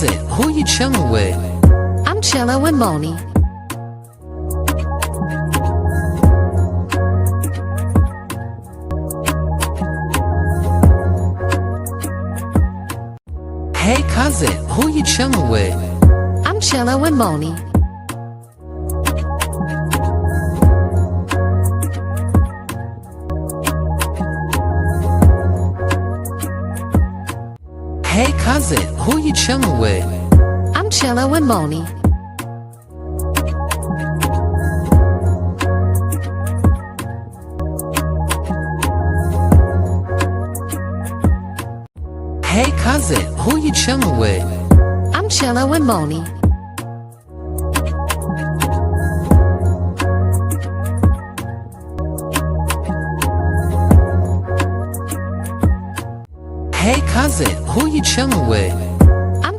cousin, who you chillin' with? I'm chillin' with Moni. Hey cousin, who you chillin' with? I'm chillin' with Moni. Hey cousin, who you chillin' with? I'm chillin' with Moni. Hey cousin, who you chillin' with? I'm chillin' with Moni. Hey cousin, who you chillin' with? I'm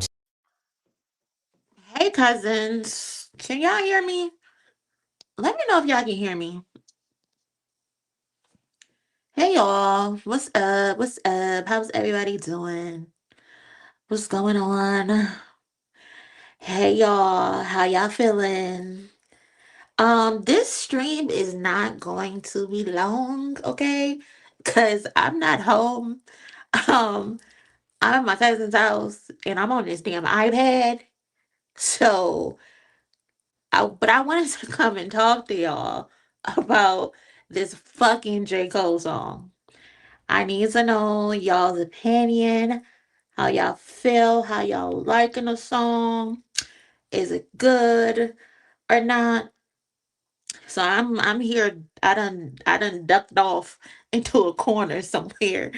Hey cousins, can y'all hear me? Let me know if y'all can hear me. Hey y'all, what's up? What's up? How's everybody doing? What's going on? Hey y'all, how y'all feeling? This stream is not going to be long, okay? Cause I'm not home. Um, I'm at my cousin's house and I'm on this damn iPad. So but I wanted to come and talk to y'all about this fucking J. Cole song. I need to know y'all's opinion, how y'all feel, how y'all liking the song. Is it good or not? So I'm here. I done ducked off into a corner somewhere.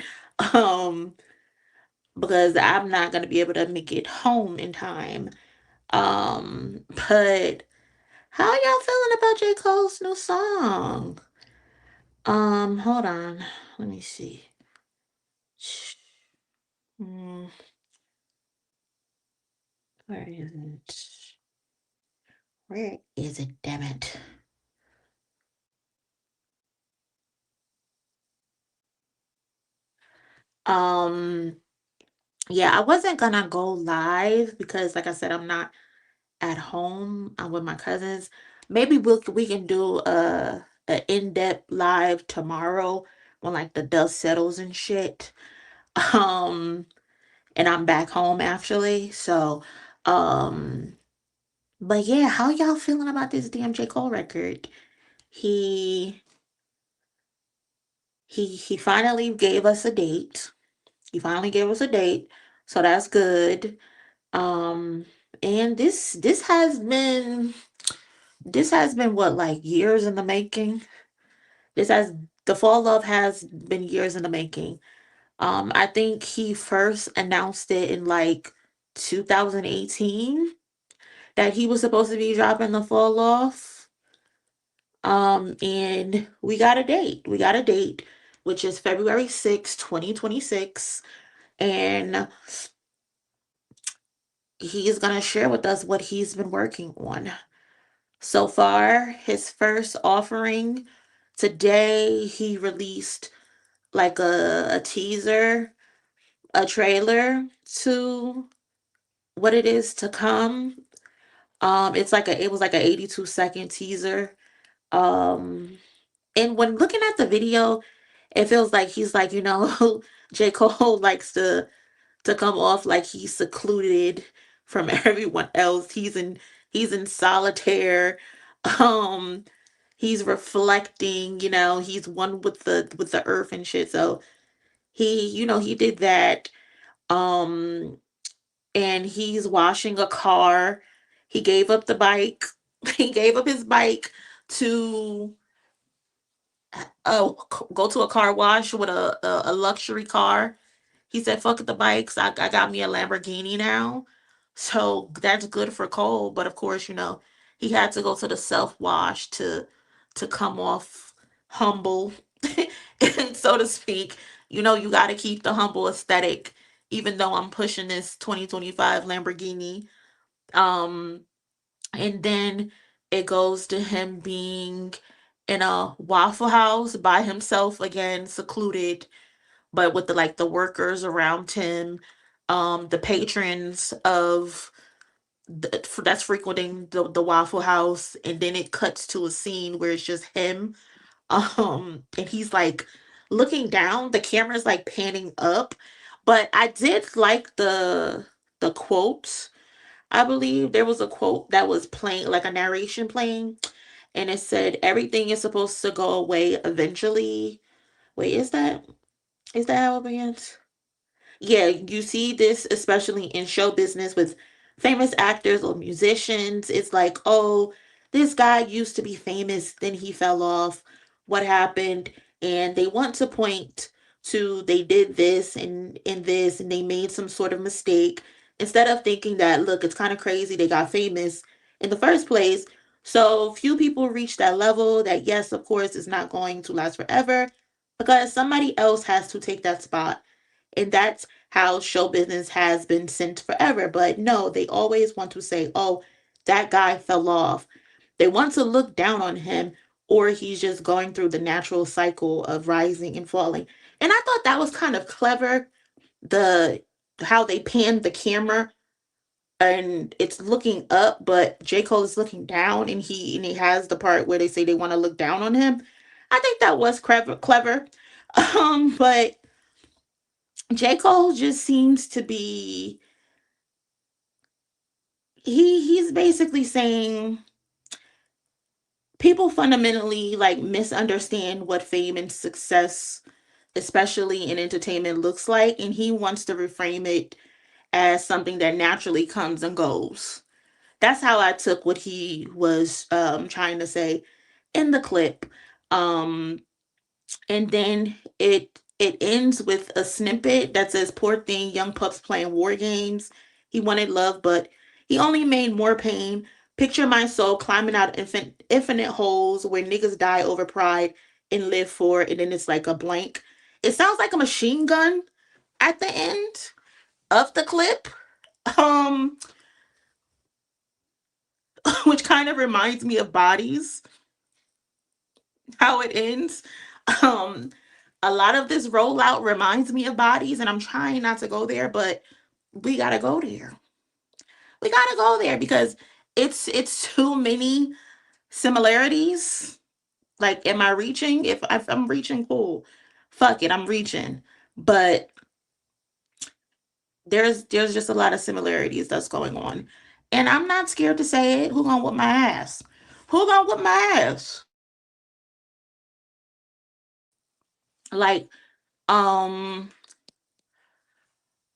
Um because I'm not gonna be able to make it home in time. But how y'all feeling about J. Cole's new song? Hold on. Let me see. Hmm, where is it? Where is it, damn it? Um, yeah, I wasn't gonna go live because like I said, I'm not at home. I'm with my cousins. Maybe we can do a in-depth live tomorrow when like the dust settles and shit. Um, and I'm back home actually. So, um, but yeah, how y'all feeling about this damn J. Cole record? He he finally gave us a date. He finally gave us a date. So that's good. Um and this has been what, like, years in the making. This has The Fall Love has been years in the making. I think he first announced it in like 2018 that he was supposed to be dropping the Fall Off. And we got a date. We got a date, which is February 6th, 2026. And he is going to share with us what he's been working on. So far, his first offering today, he released like a teaser, a trailer to what it is to come. It was like a 82-second teaser. Um and when looking at the video, it feels like he's like, J. Cole likes to come off like he's secluded from everyone else. He's in solitaire. Um he's reflecting, he's one with the earth and shit. So he did that. Um and he's washing a car. He gave up the bike. He gave up his bike to go to a car wash with a luxury car. He said, "Fuck the bikes. I got me a Lamborghini now." So that's good for Cole. But of course, he had to go to the self wash to come off humble, so to speak. You got to keep the humble aesthetic, even though I'm pushing this 2025 Lamborghini. Um, and then it goes to him being in a Waffle House by himself again, secluded, but with the workers around him. the patrons of that's frequenting the Waffle House, and then it cuts to a scene where it's just him, and he's like looking down. The camera's like panning up, but I did like the quotes. I believe there was a quote that was playing, like a narration playing, and it said, "Everything is supposed to go away eventually." Wait, is that how it begins? Yeah, you see this especially in show business with famous actors or musicians. It's like, oh, this guy used to be famous, then he fell off. What happened? And they want to point to they did this and this and they made some sort of mistake instead of thinking that, look, it's kind of crazy they got famous in the first place. So few people reach that level that, yes, of course, is not going to last forever because somebody else has to take that spot, and that's how show business has been since forever. But no, they always want to say, oh, that guy fell off. They want to look down on him, or he's just going through the natural cycle of rising and falling. And I thought that was kind of clever. The how they panned the camera and it's looking up, but J. Cole is looking down, and he has the part where they say they want to look down on him. I think that was clever. But J. Cole just seems to be he's basically saying people fundamentally like misunderstand what fame and success, especially in entertainment, looks like, and he wants to reframe it as something that naturally comes and goes. That's how I took what he was trying to say in the clip. Um, and then it ends with a snippet that says, "Poor thing, young pups playing war games. He wanted love, but he only made more pain. Picture my soul climbing out infinite holes where niggas die over pride and live for." And then it's like a blank. It sounds like a machine gun at the end of the clip, um, which kind of reminds me of Bodies, how it ends. Um, a lot of this rollout reminds me of Bodies, and I'm trying not to go there, but we gotta go there. We gotta go there because it's too many similarities. Like, am I reaching? If I'm reaching, cool. Fuck it, I'm reaching. But there's just a lot of similarities that's going on, and I'm not scared to say it. Who gonna whip my ass? Who gonna whip my ass? Like, um,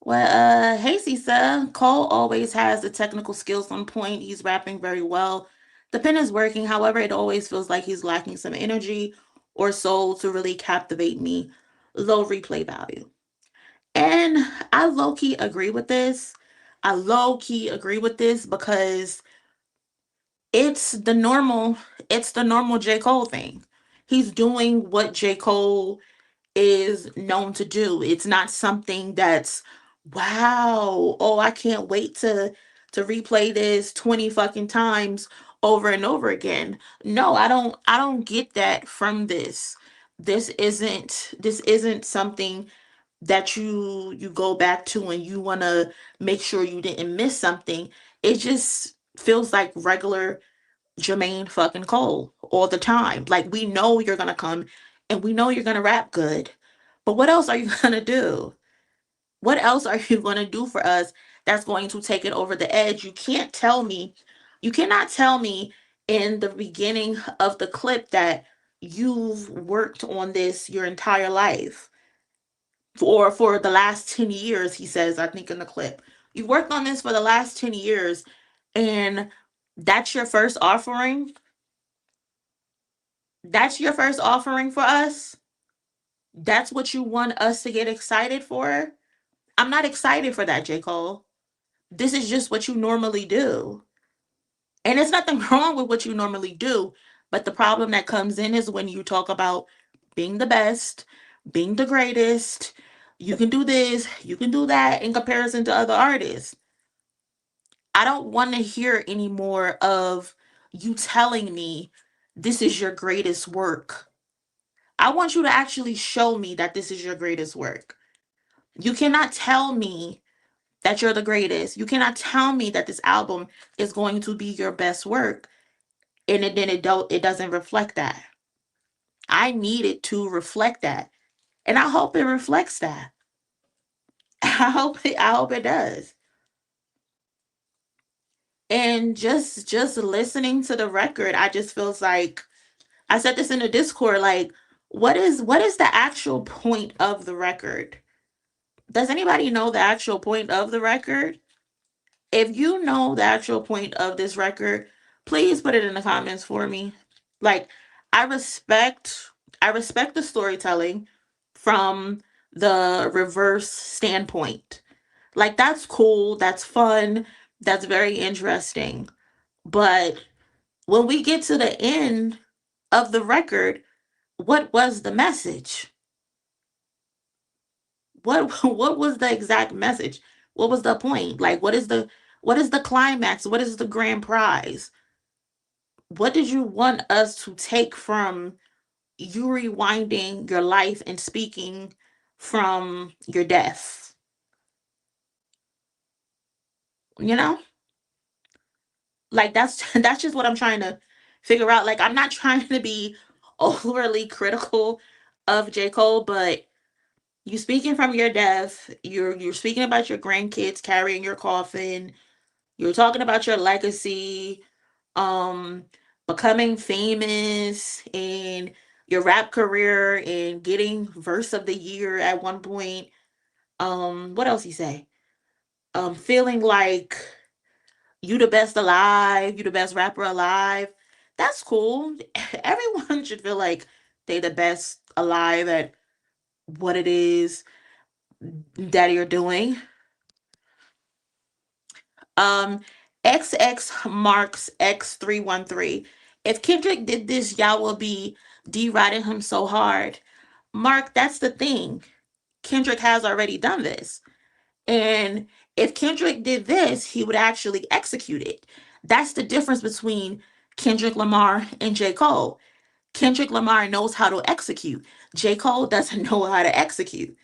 well, hey, Cisa. Cole always has the technical skills on point. He's rapping very well. The pen is working. However, it always feels like he's lacking some energy or soul to really captivate me. Low replay value. And I low key agree with this. I low key agree with this because it's the normal, it's the normal J. Cole thing. He's doing what J. Cole is known to do. It's not something that's wow, oh, I can't wait to replay this 20 fucking times over and over again. No, I don't get that from this. This isn't something that you go back to and you want to make sure you didn't miss something. It just feels like regular Jermaine fucking Cole all the time. Like, we know you're gonna come and we know you're gonna rap good. But what else are you gonna do? What else are you gonna do for us that's going to take it over the edge? You cannot tell me in the beginning of the clip that you've worked on this your entire life. For the last 10 years, he says, I think in the clip. You've worked on this for the last 10 years, and that's your first offering. That's your first offering for us. That's what you want us to get excited for. I'm not excited for that, J. Cole. This is just what you normally do. And there's nothing wrong with what you normally do. But the problem that comes in is when you talk about being the best, being the greatest. You can do this, you can do that in comparison to other artists. I don't want to hear any more of you telling me this is your greatest work. I want you to actually show me that this is your greatest work. You cannot tell me that you're the greatest. You cannot tell me that this album is going to be your best work and it doesn't reflect that. I need it to reflect that. And I hope it reflects that. I hope it does. And just listening to the record, I just feels like I said this in the Discord, like what is the actual point of the record? Does anybody know the actual point of the record? If you know the actual point of this record, please put it in the comments for me. Like I respect I respect the storytelling from the reverse standpoint. Like that's cool, that's fun, that's very interesting. But when we get to the end of the record, what was the message? What was the exact message? What was the point? Like what is the climax? What is the grand prize? What did you want us to take from you rewinding your life and speaking from your death? You know? Like that's just what I'm trying to figure out. Like I'm not trying to be overly critical of J. Cole, but you speaking from your death, you're speaking about your grandkids carrying your coffin, you're talking about your legacy, um, becoming famous and your rap career and getting verse of the year at one point. What else he say? Feeling like you the best alive, you the best rapper alive. That's cool. Everyone should feel like they the best alive at what it is that you're doing. Um, XX marks X313. If Kendrick did this, y'all will be deriding him so hard. Mark, that's the thing. Kendrick has already done this. And if Kendrick did this, he would actually execute it. That's the difference between Kendrick Lamar and J. Cole. Kendrick Lamar knows how to execute. J. Cole doesn't know how to execute.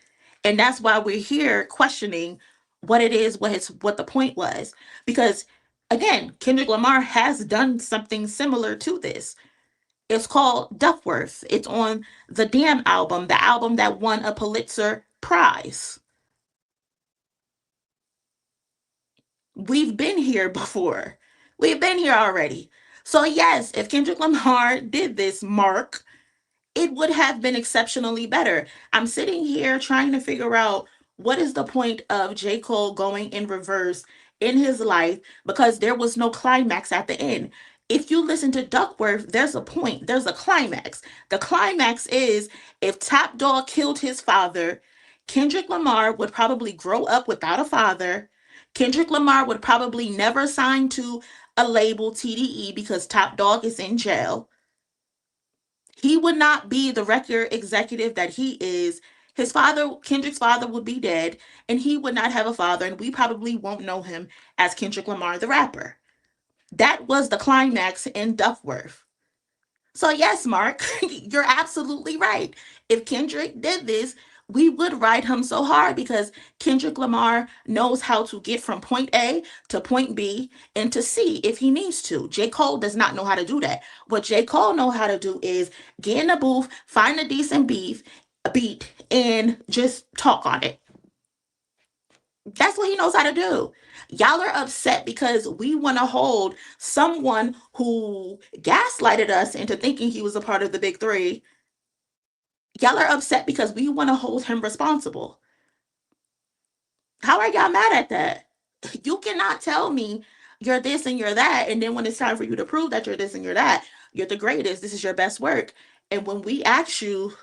And that's why we're here questioning what it is, what the point was. Because again, Kendrick Lamar has done something similar to this. It's called Duckworth. It's on the Damn album, the album that won a Pulitzer Prize. We've been here before. We've been here already. So yes, if Kendrick Lamar did this, Mark, it would have been exceptionally better. I'm sitting here trying to figure out what is the point of J. Cole going in reverse in his life because there was no climax at the end. If you listen to Duckworth, there's a point, there's a climax. The climax is if Top Dog killed his father, Kendrick Lamar would probably grow up without a father. Kendrick Lamar would probably never sign to a label TDE because Top Dog is in jail. He would not be the record executive that he is. His father, Kendrick's father, would be dead, and he would not have a father, and we probably won't know him as Kendrick Lamar, the rapper. That was the climax in Duckworth. So, yes, Mark, you're absolutely right. If Kendrick did this, we would ride him so hard because Kendrick Lamar knows how to get from point A to point B and to C if he needs to. J. Cole does not know how to do that. What J. Cole know how to do is get in the booth, find a decent beat, and just talk on it. That's what he knows how to do. Y'all are upset because we want to hold someone who gaslighted us into thinking he was a part of the big three. Y'all are upset because we want to hold him responsible. How are y'all mad at that? You cannot tell me you're this and you're that, and then when it's time for you to prove that you're this and you're that, you're the greatest, this is your best work. And when we ask you,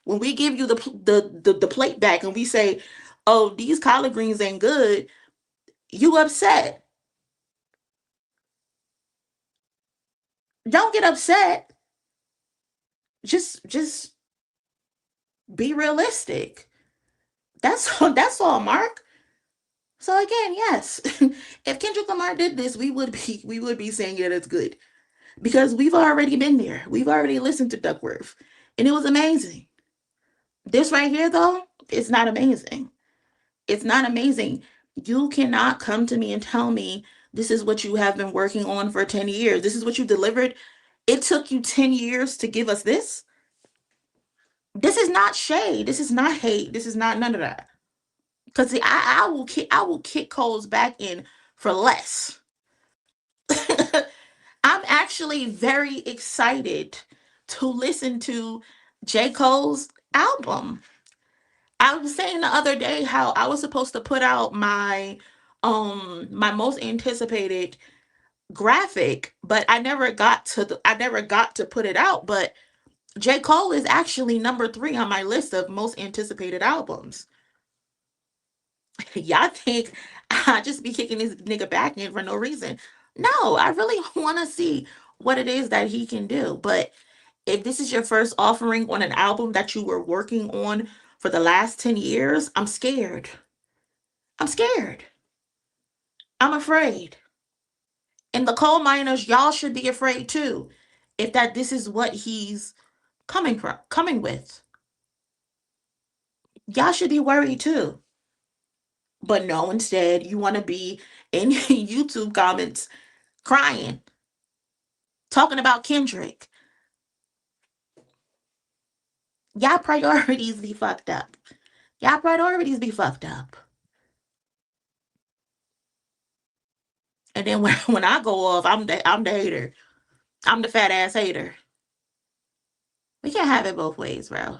when we give you the plate back and we say, oh, these collard greens ain't good, you upset. Don't get upset. Just be realistic. That's all, that's all, Mark. So again, yes, if Kendrick Lamar did this, we would be saying yeah, that's good because we've already been there. We've already listened to Duckworth, and it was amazing. This right here, though, it's not amazing. It's not amazing. You cannot come to me and tell me this is what you have been working on for 10 years. This is what you delivered. It took you 10 years to give us this. This is not shade. This is not hate. This is not none of that. Because I will kick Cole's back in for less. I'm actually very excited to listen to J. Cole's album. I was saying the other day how I was supposed to put out my most anticipated graphic, but I never got to put it out. But J. Cole is actually number 3 on my list of most anticipated albums. Y'all think I just be kicking this nigga back in for no reason. No, I really want to see what it is that he can do. But if this is your first offering on an album that you were working on for the last 10 years, I'm scared. I'm scared. I'm afraid. And the coal miners, y'all should be afraid too. If that this is what he's coming with. Y'all should be worried too. But no, instead, you want to be in YouTube comments crying, talking about Kendrick. Y'all priorities be fucked up. Y'all priorities be fucked up. And then when I go off, I'm the hater. I'm the fat ass hater. We can't have it both ways, bro.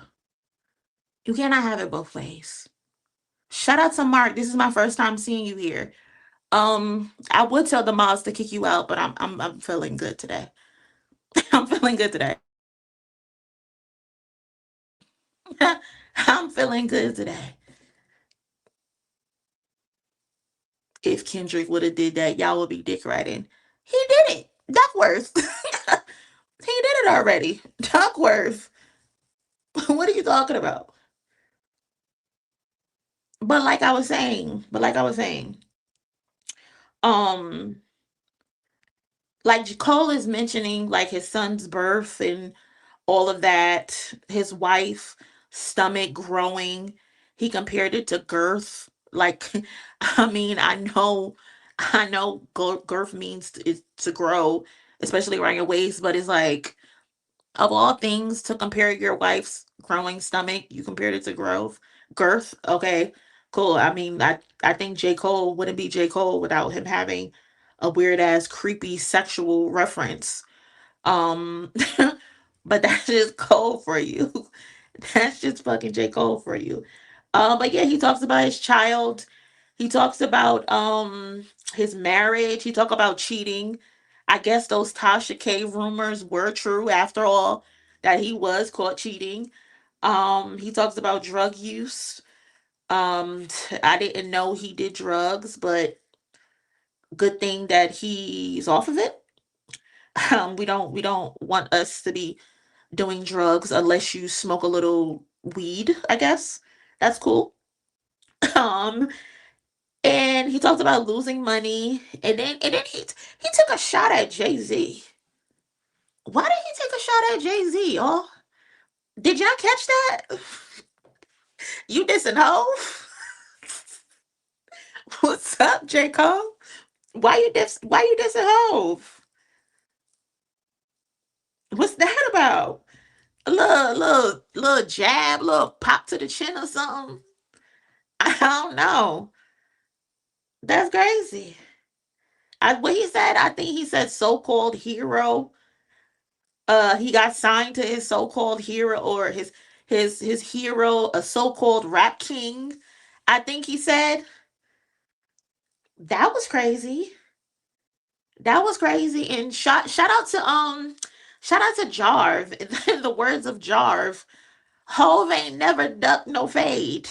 You cannot have it both ways. Shout out to Mark. This is my first time seeing you here. I would tell the mods to kick you out, but I'm feeling good today. I'm feeling good today. I'm feeling good today. If Kendrick would have did that, y'all would be dick riding. He did it. Duckworth. He did it already. Duckworth. What are you talking about? But like I was saying, um, like Cole is mentioning like his son's birth and all of that, his wife stomach growing. He compared it to girth. Like, I mean, I know girth means to grow, especially around your waist, but it's like of all things to compare your wife's growing stomach, you compared it to girth. Okay, cool. I mean, I think J. Cole wouldn't be J. Cole without him having a weird ass creepy sexual reference. Um, but that's just Cole for you. That's just fucking J. Cole for you. But yeah, he talks about his child. He talks about his marriage. He talk about cheating. I guess those Tasha K rumors were true after all, that he was caught cheating. He talks about drug use. I didn't know he did drugs, but good thing that he's off of it. We don't want us to be doing drugs unless you smoke a little weed, I guess. That's cool. Um, and he talked about losing money, and then he took a shot at Jay-Z. Why did he take a shot at Jay-Z, y'all? Did y'all catch that? You dissing Hove? What's up, J. Cole? Why you dissing Hove? What's that about? A little jab, little pop to the chin or something? I don't know. That's crazy. What he said, I think he said so-called hero. He got signed to his so-called hero, or his hero, a so-called rap king. I think he said that was crazy. That was crazy. And shout out to Jarv. In the words of Jarv, Hove ain't never ducked no fade.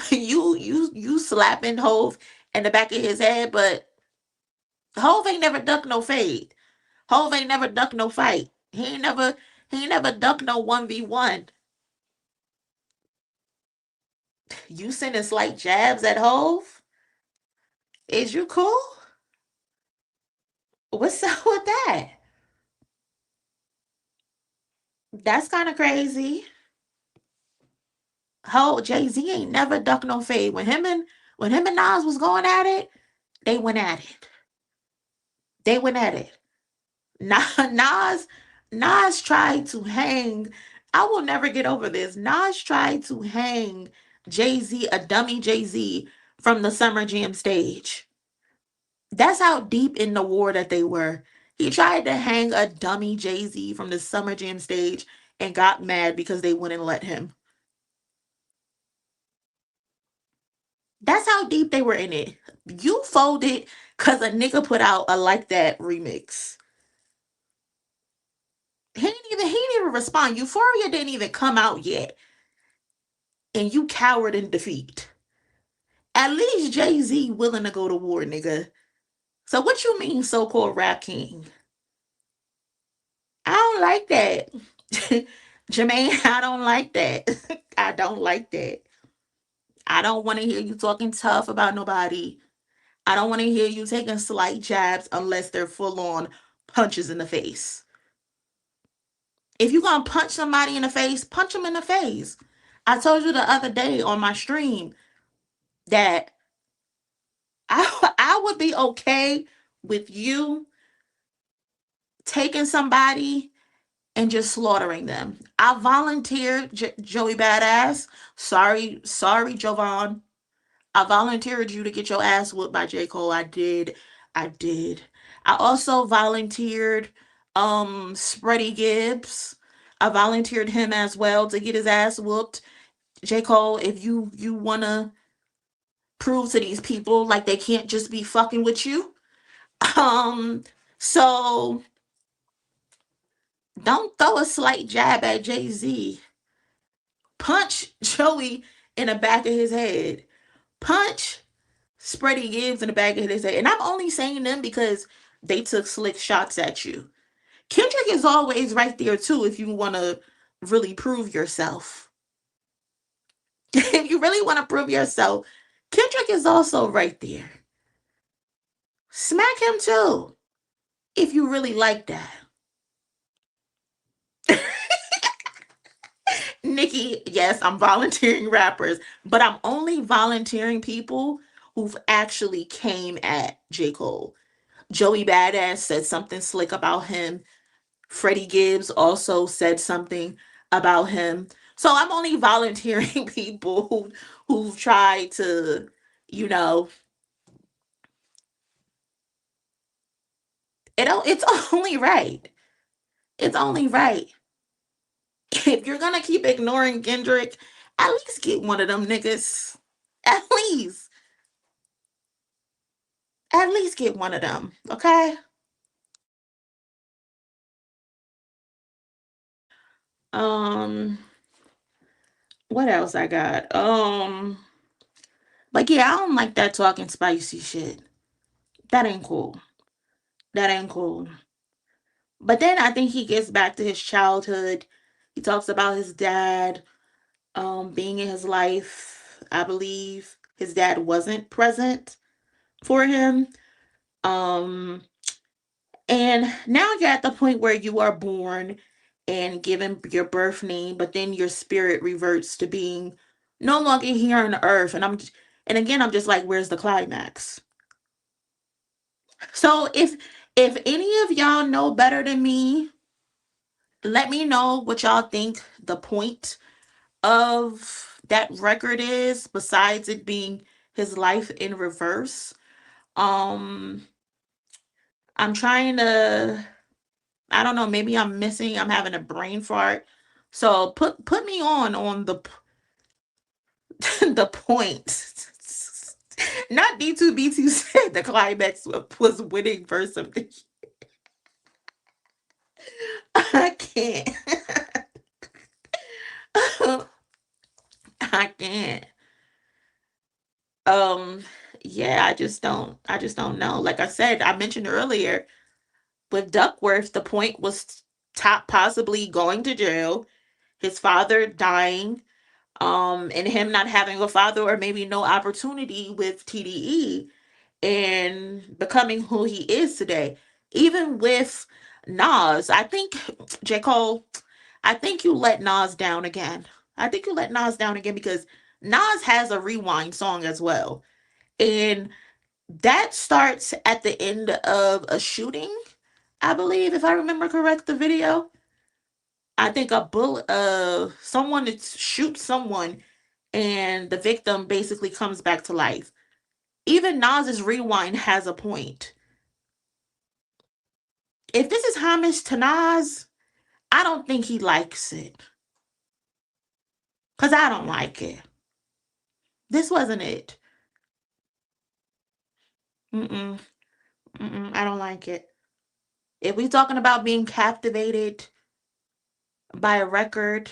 You slapping Hove in the back of his head, but Hove ain't never ducked no fade. Hove ain't never ducked no fight. He ain't never ducked no 1v1. You sending slight jabs at Hove? Is you cool? What's up with that? That's kind of crazy. Ho Jay Z ain't never ducked no fade. When him and Nas was going at it, they went at it. They went at it. Nas, Nas tried to hang. I will never get over this. Nas tried to hang Jay-Z, a dummy Jay-Z, from the Summer Jam stage. That's how deep in the war that they were. He tried to hang a dummy Jay-Z from the Summer Jam stage and got mad because they wouldn't let him. That's how deep they were in it. You folded because a nigga put out a Like That remix. He didn't even respond. Euphoria didn't even come out yet. And you cowered in defeat. At least Jay-Z willing to go to war, nigga. So what you mean, so-called rap king? I don't like that. Jermaine, I don't like that. I don't like that. I don't want to hear you talking tough about nobody. I don't want to hear you taking slight jabs unless they're full on punches in the face. If you're going to punch somebody in the face, punch them in the face. I told you the other day on my stream that I would be okay with you taking somebody and just slaughtering them. I volunteered, Joey Badass. Sorry, Jovan. I volunteered you to get your ass whooped by J. Cole. I did. I did. I also volunteered Spready Gibbs. I volunteered him as well to get his ass whooped. J. Cole, if you wanna prove to these people like they can't just be fucking with you. So don't throw a slight jab at Jay-Z. Punch Joey in the back of his head. Punch Spready Gibbs in the back of his head. And I'm only saying them because they took slick shots at you. Kendrick is always right there too if you want to really prove yourself. If you really want to prove yourself, Kendrick is also right there. Smack him too if you really like that. Nikki, yes, I'm volunteering rappers, but I'm only volunteering people who've actually came at J. Cole. Joey Badass said something slick about him. Freddie Gibbs also said something about him. So I'm only volunteering people who've tried to, you know, it's only right. It's only right. If you're gonna keep ignoring Kendrick, at least get one of them niggas. At least. At least get one of them. Okay? Um, what else I got? Like yeah, I don't like that talking spicy shit. That ain't cool. That ain't cool. But then I think he gets back to his childhood. He talks about his dad being in his life. I believe his dad wasn't present for him. Um and now you're at the point where you are born and given your birth name, but then your spirit reverts to being no longer here on earth. And again, I'm just like, where's the climax? So if any of y'all know better than me, let me know what y'all think the point of that record is, besides it being his life in reverse. Um, I'm trying to, I don't know, maybe I'm having a brain fart. So put me on the the point. Not D2B2 said the climax was winning verse of the I can't. I can't. Um, yeah, I just don't know. Like I said, I mentioned earlier, with Duckworth, the point was top possibly going to jail, his father dying, and him not having a father or maybe no opportunity with TDE and becoming who he is today. Even with Nas, I think J. Cole, I think you let Nas down again. I think you let Nas down again because Nas has a rewind song as well. And that starts at the end of a shooting, I believe, if I remember correct, the video. I think a bullet, someone shoots someone, and the victim basically comes back to life. Even Nas's rewind has a point. If this is homage to Nas, I don't think he likes it. Because I don't like it. This wasn't it. Mm-mm. Mm-mm. I don't like it. If we talking about being captivated by a record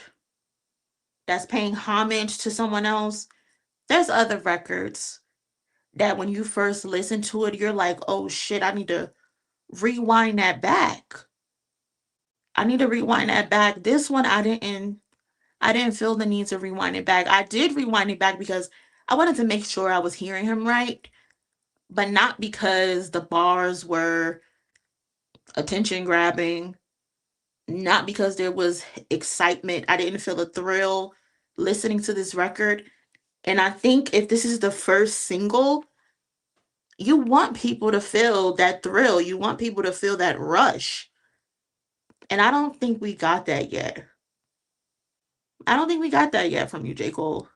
that's paying homage to someone else, there's other records that when you first listen to it, you're like, oh shit, I need to rewind that back. I need to rewind that back. This one I didn't feel the need to rewind it back. I did rewind it back because I wanted to make sure I was hearing him right, but not because the bars were attention grabbing, not because there was excitement. I didn't feel a thrill listening to this record. And I think if this is the first single, you want people to feel that thrill. You want people to feel that rush. And I don't think we got that yet. I don't think we got that yet from you, J. Cole.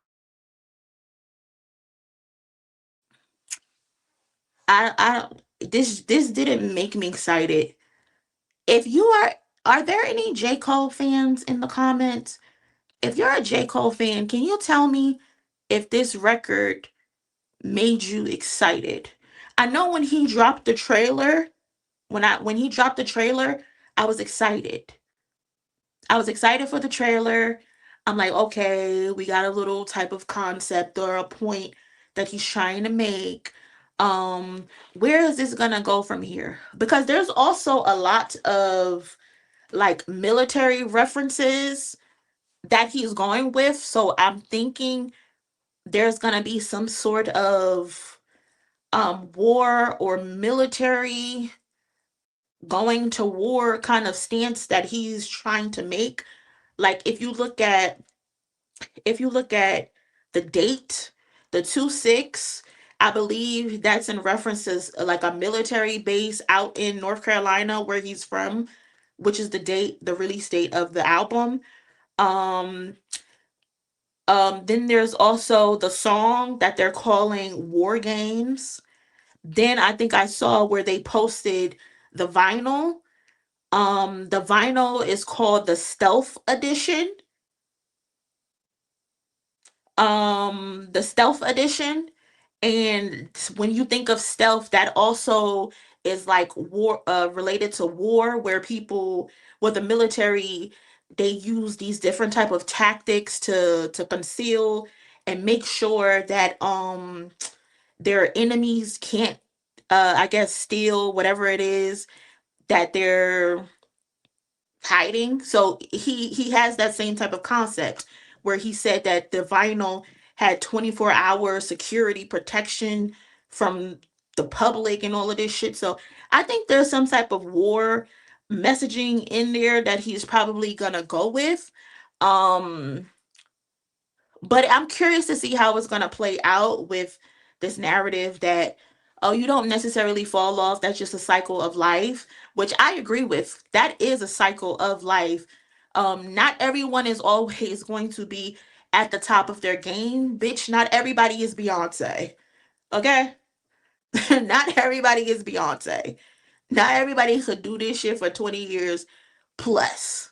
I don't this didn't make me excited. If you are there any J. Cole fans in the comments? If you're a J. Cole fan, can you tell me if this record made you excited? I know when he dropped the trailer, when he dropped the trailer, I was excited. I was excited for the trailer. I'm like, okay, we got a little type of concept or a point that he's trying to make. Where is this gonna go from here? Because there's also a lot of like military references that he's going with. So I'm thinking there's gonna be some sort of war or military going to war kind of stance that he's trying to make. Like if you look at the date, the 2/6, I believe that's in references like a military base out in North Carolina where he's from, which is the release date of the album. Um then there's also the song that they're calling War Games. Then I think I saw where they posted the vinyl. The vinyl is called the Stealth Edition. The Stealth Edition. And when you think of stealth, that also is like war, related to war, where the military, they use these different type of tactics to conceal and make sure that their enemies can't, I guess, steal whatever it is that they're hiding. So he has that same type of concept where he said that the vinyl had 24-hour security protection from the public and all of this shit. So I think there's some type of war messaging in there that he's probably gonna go with. Um but I'm curious to see how it's going to play out with this narrative that, oh, you don't necessarily fall off. That's just a cycle of life, which I agree with. That is a cycle of life. Not everyone is always going to be at the top of their game. Bitch, not everybody is Beyonce. Okay? Not everybody is Beyonce. Not everybody could do this shit for 20 years plus.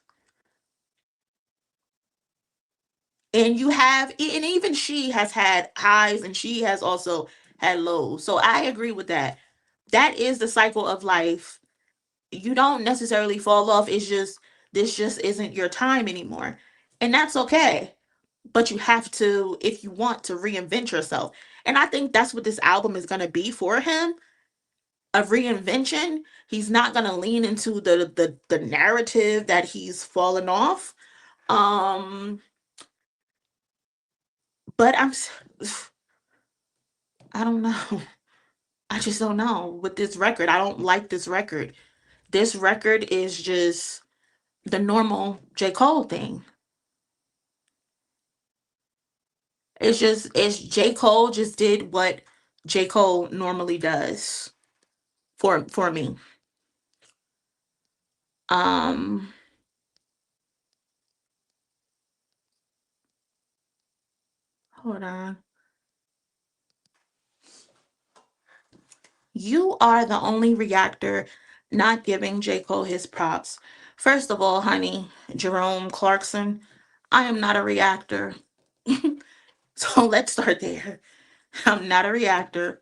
And even she has had highs and she has also had lows. So I agree with that. That is the cycle of life. You don't necessarily fall off. It's just this just isn't your time anymore. And that's okay. But you have to, if you want to reinvent yourself. And I think that's what this album is going to be for him, a reinvention. He's not going to lean into the narrative that he's fallen off. Um but I don't know. I just don't know with this record. I don't like this record. This record is just the normal J. Cole thing. It's J. Cole just did what J. Cole normally does for me. Um Hold on. You are the only reactor not giving J. Cole his props. First of all, honey, Jerome Clarkson, I am not a reactor. So let's start there. I'm not a reactor.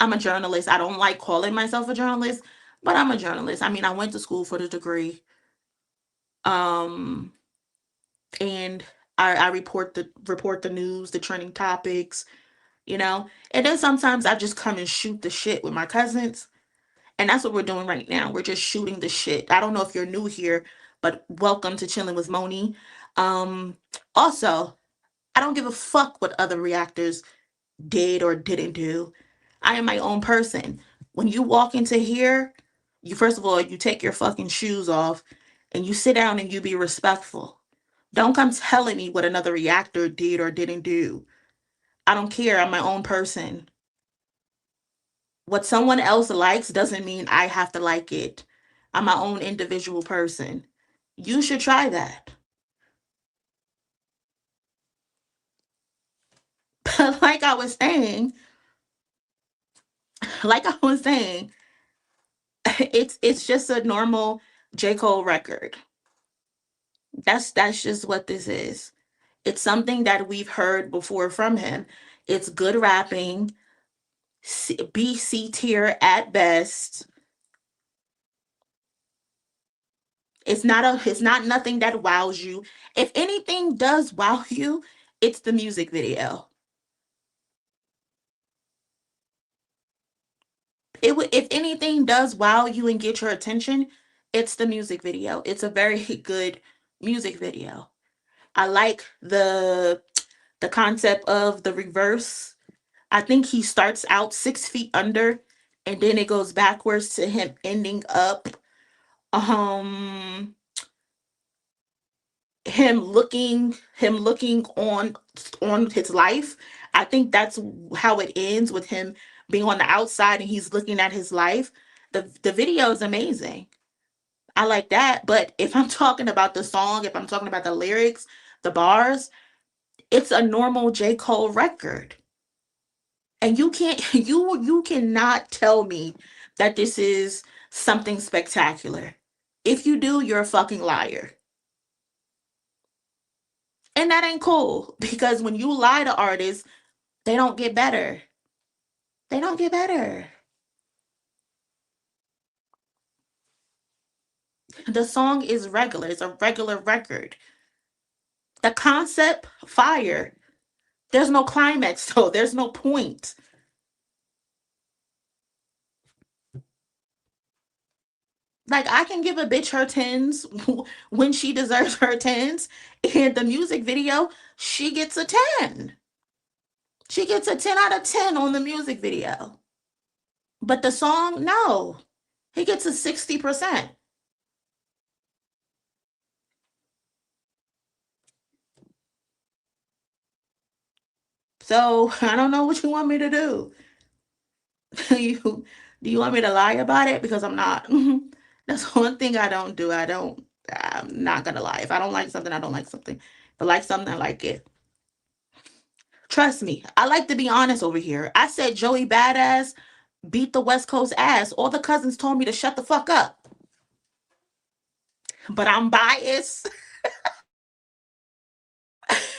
I'm a journalist. I don't like calling myself a journalist, but I'm a journalist. I mean, I went to school for the degree. Um, and I report the news, the trending topics, you know. And then sometimes I just come and shoot the shit with my cousins. And that's what we're doing right now. We're just shooting the shit. I don't know if you're new here, but welcome to Chilling with Moni. Um, Also, I don't give a fuck what other reactors did or didn't do. I am my own person. When you walk into here, you first of all, you take your fucking shoes off and you sit down and you be respectful. Don't come telling me what another reactor did or didn't do. I don't care. I'm my own person. What someone else likes doesn't mean I have to like it. I'm my own individual person. You should try that. But like I was saying, it's just a normal J. Cole record. That's just what this is. It's something that we've heard before from him. It's good rapping, B C tier at best. It's not nothing that wows you. If anything does wow you, it's the music video. If anything does wow you and get your attention, it's the music video. It's a very good music video. I like the concept of the reverse. I think he starts out 6 feet under and then it goes backwards to him ending up um him looking on his life. I think that's how it ends, with him being on the outside and he's looking at his life. The video is amazing. I like that. But if I'm talking about the song, if I'm talking about the lyrics, the bars, it's a normal J. Cole record. And you can't you cannot tell me that this is something spectacular. If you do, you're a fucking liar. And that ain't cool, because when you lie to artists, they don't get better. They don't get better. The song is regular. It's a regular record. The concept, fire. There's no climax though. There's no point. Like, I can give a bitch her tens when she deserves her tens. And the music video, she gets a 10. She gets a 10 out of 10 on the music video. But the song, no. He gets a 60%. So I don't know what you want me to do. you do you want me to lie about it? Because I'm not. That's one thing I don't do. I'm not gonna lie. If I don't like something, I don't like something. If I like something, I like it. Trust me. I like to be honest over here. I said Joey Badass beat the West Coast ass. All the cousins told me to shut the fuck up. But I'm biased.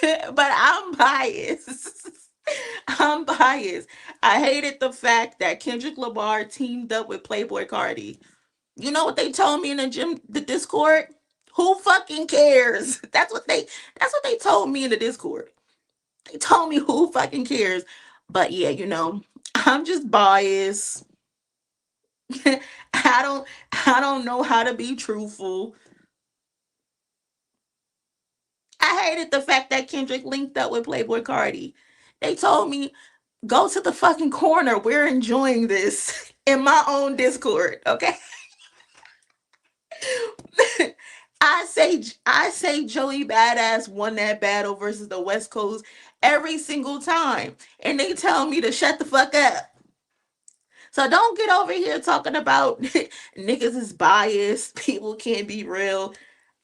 But I'm biased. I'm biased. I hated the fact that Kendrick Lamar teamed up with Playboy Cardi. You know what they told me in the Discord? Who fucking cares? That's what they told me in the Discord. They told me who fucking cares. But yeah, I'm just biased. I don't know how to be truthful. I hated the fact that Kendrick linked up with Playboy Cardi. They told me, go to the fucking corner. We're enjoying this in my own Discord, okay? I say Joey Badass won that battle versus the West Coast, every single time. And they tell me to shut the fuck up. So don't get over here talking about niggas is biased, people can't be real.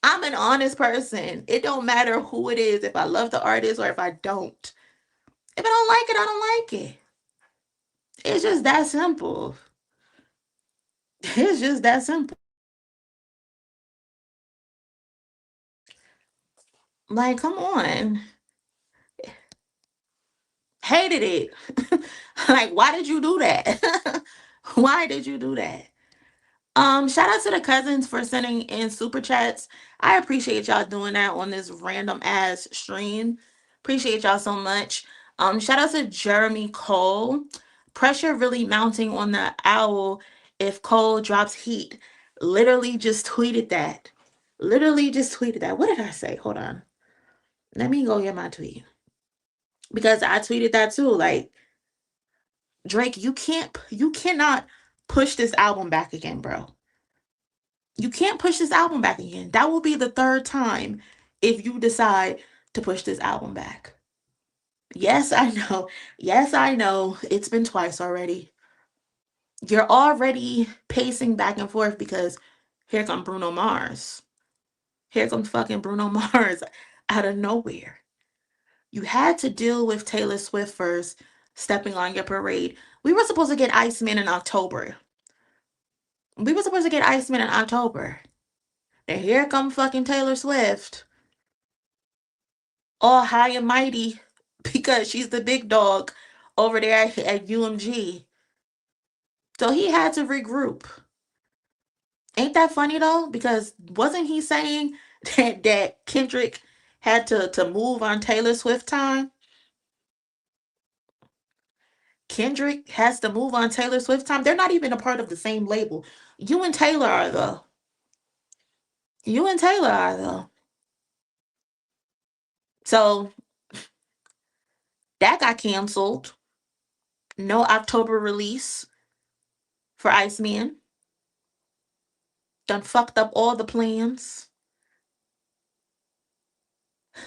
I'm an honest person. It don't matter who it is, if I love the artist or if I don't. If I don't like it, I don't like it. It's just that simple. It's just that simple. Like, come on. Hated it. Like, why did you do that? Why did you do that? Shout out to the cousins for sending in super chats. I appreciate y'all doing that on this random ass stream. Appreciate y'all so much. Shout out to Jeremy Cole. Pressure really mounting on the owl if Cole drops heat. Literally just tweeted that. Literally just tweeted that. What did I say? Hold on. Let me go get my tweet. Because I tweeted that too. Like, Drake, you cannot push this album back again, bro. You can't push this album back again. That will be the third time if you decide to push this album back. Yes, I know. Yes, I know. It's been twice already. You're already pacing back and forth because here comes Bruno Mars. Here comes fucking Bruno Mars out of nowhere. You had to deal with Taylor Swift first, stepping on your parade. We were supposed to get Iceman in October. We were supposed to get Iceman in October. And here come fucking Taylor Swift. All high and mighty because she's the big dog over there at UMG. So he had to regroup. Ain't that funny though? Because wasn't he saying that Kendrick had to move on Taylor Swift time? Kendrick has to move on Taylor Swift time. They're not even a part of the same label. You and Taylor are though. You and Taylor are though. So that got canceled. No October release for Iceman. Done fucked up all the plans.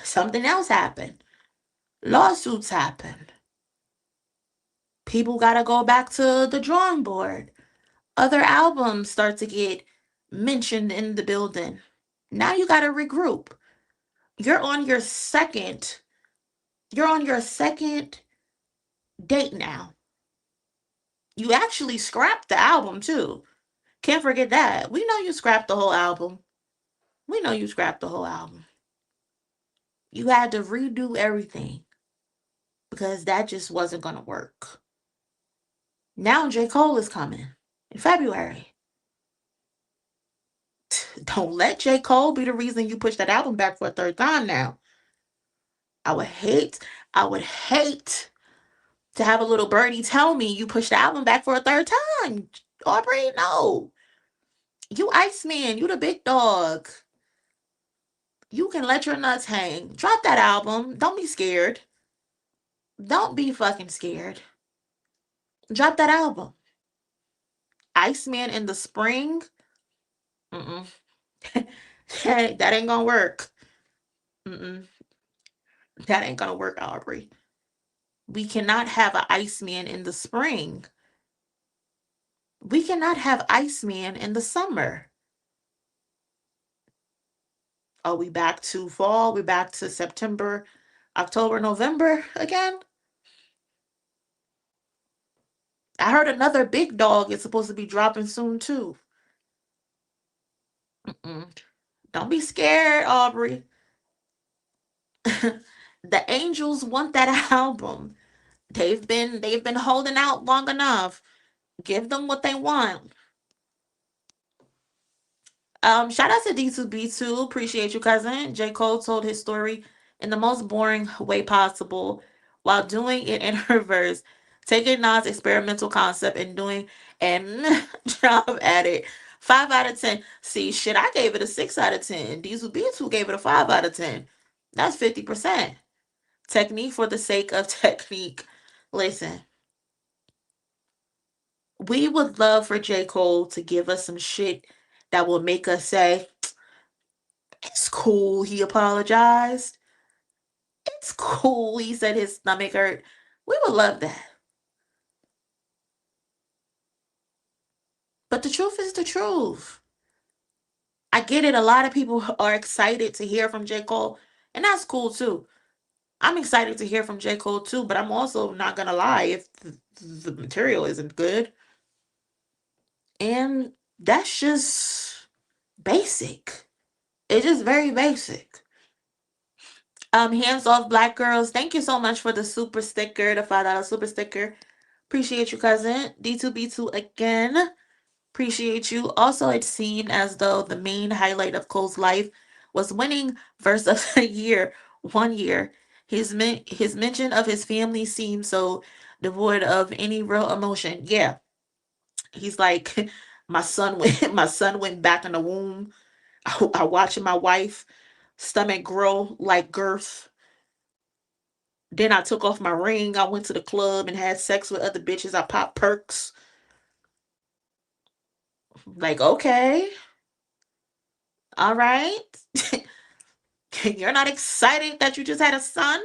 Something else happened. Lawsuits happened. People gotta go back to the drawing board. Other albums start to get mentioned in the building. Now you gotta regroup. You're on your second date now. You actually scrapped the album too. Can't forget that. We know you scrapped the whole album. We know you scrapped the whole album. You had to redo everything because that just wasn't gonna work. Now J. Cole is coming in February. Don't let J. Cole be the reason you push that album back for a third time now. I would hate to have a little birdie tell me you pushed the album back for a third time. Aubrey, no. You Iceman, you the big dog. You can let your nuts hang. Drop that album. Don't be scared. Don't be fucking scared. Drop that album. Iceman in the spring. Mm-mm. That ain't gonna work. Mm-mm. That ain't gonna work, Aubrey. We cannot have an Iceman in the spring. We cannot have Iceman in the summer. Are we back to fall? We back to September, October, November again? I heard another big dog is supposed to be dropping soon too. Mm-mm. Don't be scared, Aubrey. The Angels want that album. They've been holding out long enough. Give them what they want. Shout out to D2B2. Appreciate you, cousin. J. Cole told his story in the most boring way possible while doing it in reverse, taking Nas' experimental concept and doing an job at it. 5 out of 10. See, shit, I gave it a 6 out of 10. D2B2 gave it a 5 out of 10. That's 50%. Technique for the sake of technique. Listen, we would love for J. Cole to give us some shit that will make us say, it's cool, he apologized. It's cool. He said his stomach hurt. We would love that. But the truth is the truth. I get it. A lot of people are excited to hear from J. Cole, and that's cool too. I'm excited to hear from J. Cole too, but I'm also not gonna lie if the material isn't good. And that's just basic. It's just very basic. Hands off black girls. Thank you so much for the super sticker, the $5 super sticker. Appreciate you, cousin. D2B2 again. Appreciate you. Also, it seemed as though the main highlight of Cole's life was winning Verse of the Year 1 year. His mention of his family seemed so devoid of any real emotion. Yeah, he's like, my son went back in the womb. I watching my wife stomach grow like girth. Then I took off my ring. I went to the club and had sex with other bitches. I popped perks. Like, okay, all right. You're not excited that you just had a son?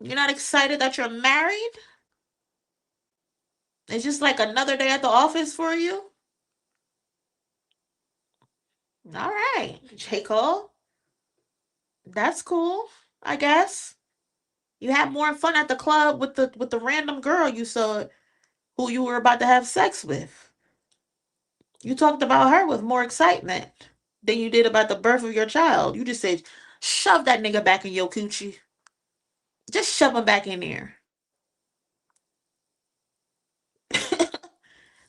You're not excited that you're married? It's just like another day at the office for you? All right, J. Cole. That's cool, I guess. You had more fun at the club with the random girl you saw who you were about to have sex with. You talked about her with more excitement than you did about the birth of your child. You just said, shove that nigga back in your coochie. Just shove him back in there.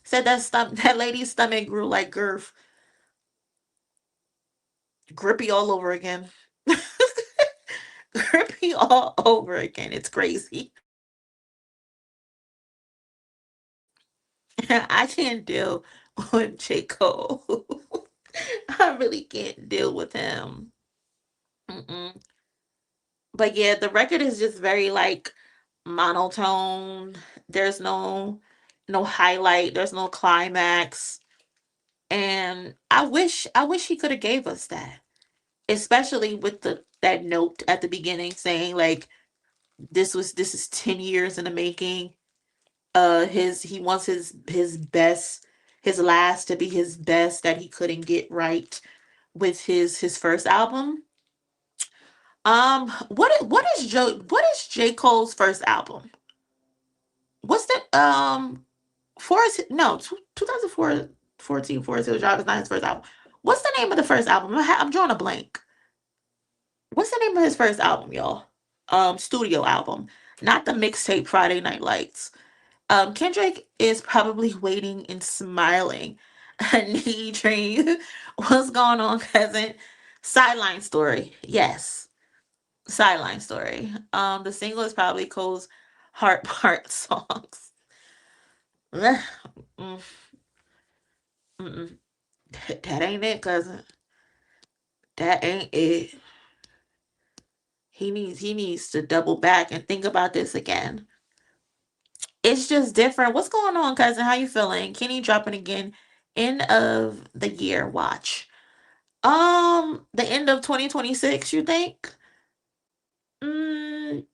Said that lady's stomach grew like girth. Grippy all over again. Grippy all over again. It's crazy. I can't deal with J. Cole. I really can't deal with him. Mm-mm. But yeah, the record is just very like monotone. There's no highlight. There's no climax. And I wish he could have gave us that, especially with the that note at the beginning saying like this is 10 years in the making. His he wants his best, his last to be his best that he couldn't get right with his first album. What is J. Cole's first album? What's that? Forest no 2004 14 Forest Hill Drive is not his first album. What's the name of the first album? I'm drawing a blank. What's the name of his first album, y'all? Studio album, not the mixtape Friday Night Lights. Kendrick is probably waiting and smiling. A knee dream. What's going on, cousin? Sideline story. Yes. Sideline story. The single is probably Cole's heart part songs. Ugh, mm, mm-mm. That ain't it, cousin. That ain't it. He needs to double back and think about this again. It's just different. What's going on, cousin? How you feeling? Kenny dropping again. End of the year watch. The end of 2026, you think? Mm,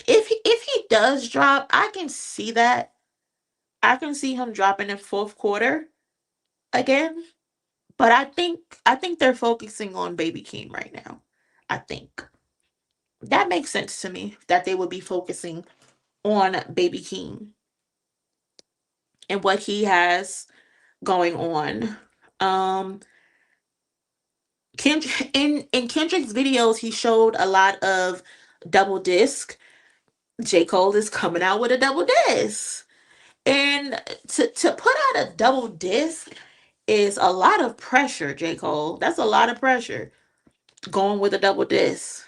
if he does drop, I can see that. I can see him dropping in fourth quarter again. But I think they're focusing on Baby King right now. I think that makes sense to me that they would be focusing on Baby King and what he has going on. Um, in Kendrick's videos, he showed a lot of double disc. J. Cole is coming out with a double disc. And to put out a double disc is a lot of pressure, J. Cole. That's a lot of pressure going with a double disc.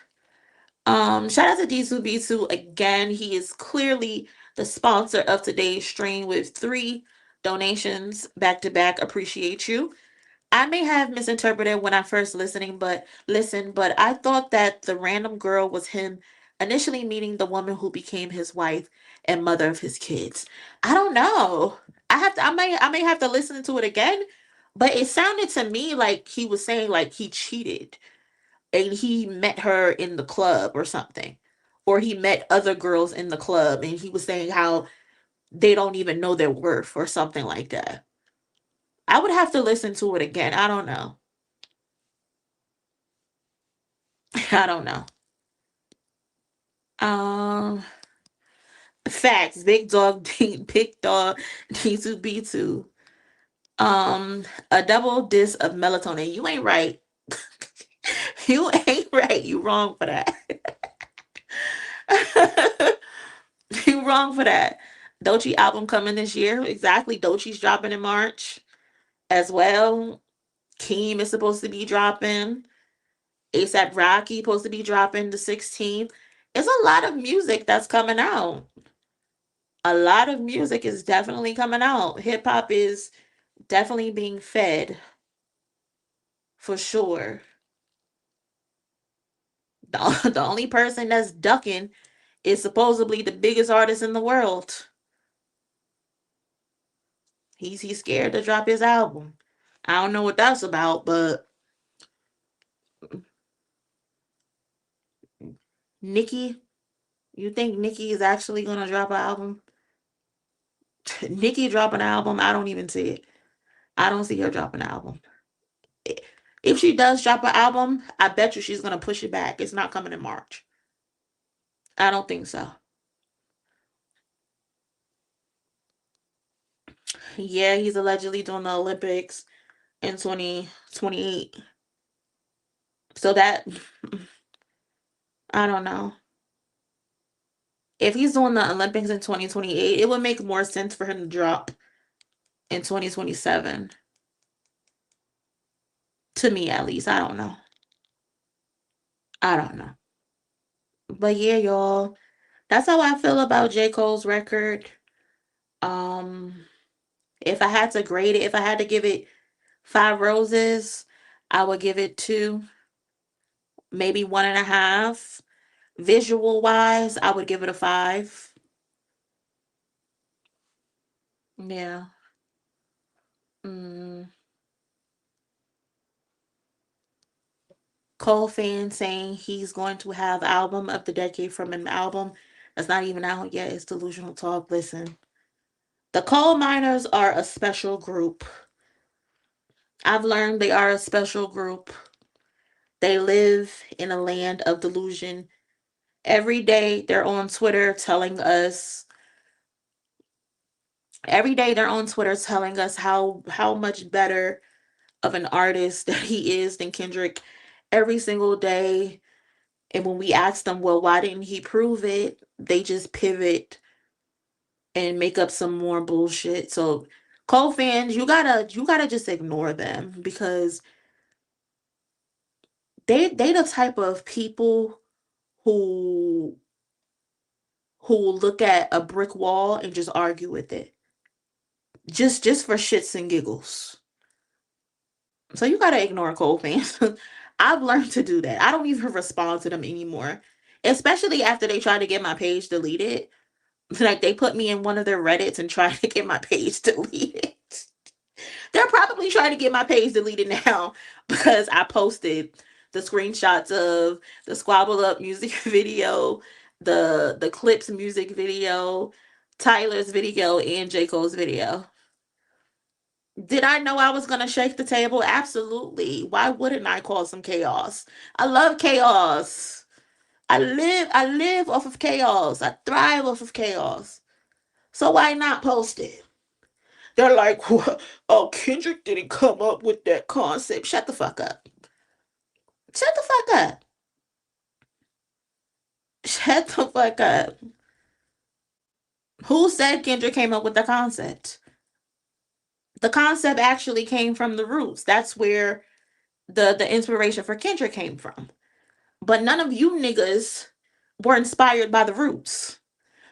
Shout out to D2B2 again. He is clearly the sponsor of today's stream with 3 donations back to back. Appreciate you. I may have misinterpreted when I first listened, but I thought that the random girl was him initially meeting the woman who became his wife and mother of his kids. I don't know. I may have to listen to it again, but it sounded to me like he was saying like he cheated and he met her in the club or something. Or he met other girls in the club and he was saying how they don't even know their worth or something like that. I would have to listen to it again. I don't know. I don't know. Um Facts. Big dog D2B2. A double diss of melatonin. You ain't right. You ain't right. You wrong for that. You wrong for that. Doechii album coming this year. Exactly. Doechii's dropping in March as well. Keem is supposed to be dropping. ASAP Rocky supposed to be dropping the 16th. It's a lot of music that's coming out. A lot of music is definitely coming out. Hip hop is definitely being fed for sure. The only person that's ducking is supposedly the biggest artist in the world. He's scared to drop his album. I don't know what that's about, but Nicki, you think Nicki is actually gonna drop an album? Nicki dropping an album, I don't even see it. I don't see her dropping an album. If she does drop an album, I bet you she's gonna push it back. It's not coming in March. I don't think so. Yeah, he's allegedly doing the Olympics in 2028. So that I don't know. If he's doing the Olympics in 2028, it would make more sense for him to drop in 2027. To me, at least. I don't know. I don't know. But yeah, y'all. That's how I feel about J. Cole's record. Um, if I had to grade it, if I had to give it 5 roses, I would give it 2, maybe 1.5. Visual wise, I would give it a 5. Yeah. Mm. Cole fan saying he's going to have album of the decade from an album that's not even out yet. It's delusional talk. Listen, the coal miners are a special group. I've learned they are a special group. They live in a land of delusion. Every day they're on Twitter telling us how much better of an artist that he is than Kendrick every single day. And when we ask them, well, why didn't he prove it? They just pivot and make up some more bullshit. So Cole fans, you gotta just ignore them because they the type of people who look at a brick wall and just argue with it. Just for shits and giggles. So you gotta ignore Cole fans. I've learned to do that. I don't even respond to them anymore. Especially after they try to get my page deleted. Like they put me in one of their Reddits and tried to get my page deleted. They're probably trying to get my page deleted now because I posted the screenshots of the Squabble Up music video, the Clips music video, Tyler's video, and J. Cole's video. Did I know I was gonna shake the table? Absolutely. Why wouldn't I cause some chaos? I love chaos. I live off of chaos. I thrive off of chaos. So why not post it? They're like, oh, Kendrick didn't come up with that concept. Shut the fuck up. Shut the fuck up. Shut the fuck up. Who said Kendrick came up with the concept? The concept actually came from the roots. That's where the inspiration for Kendrick came from. But none of you niggas were inspired by the roots.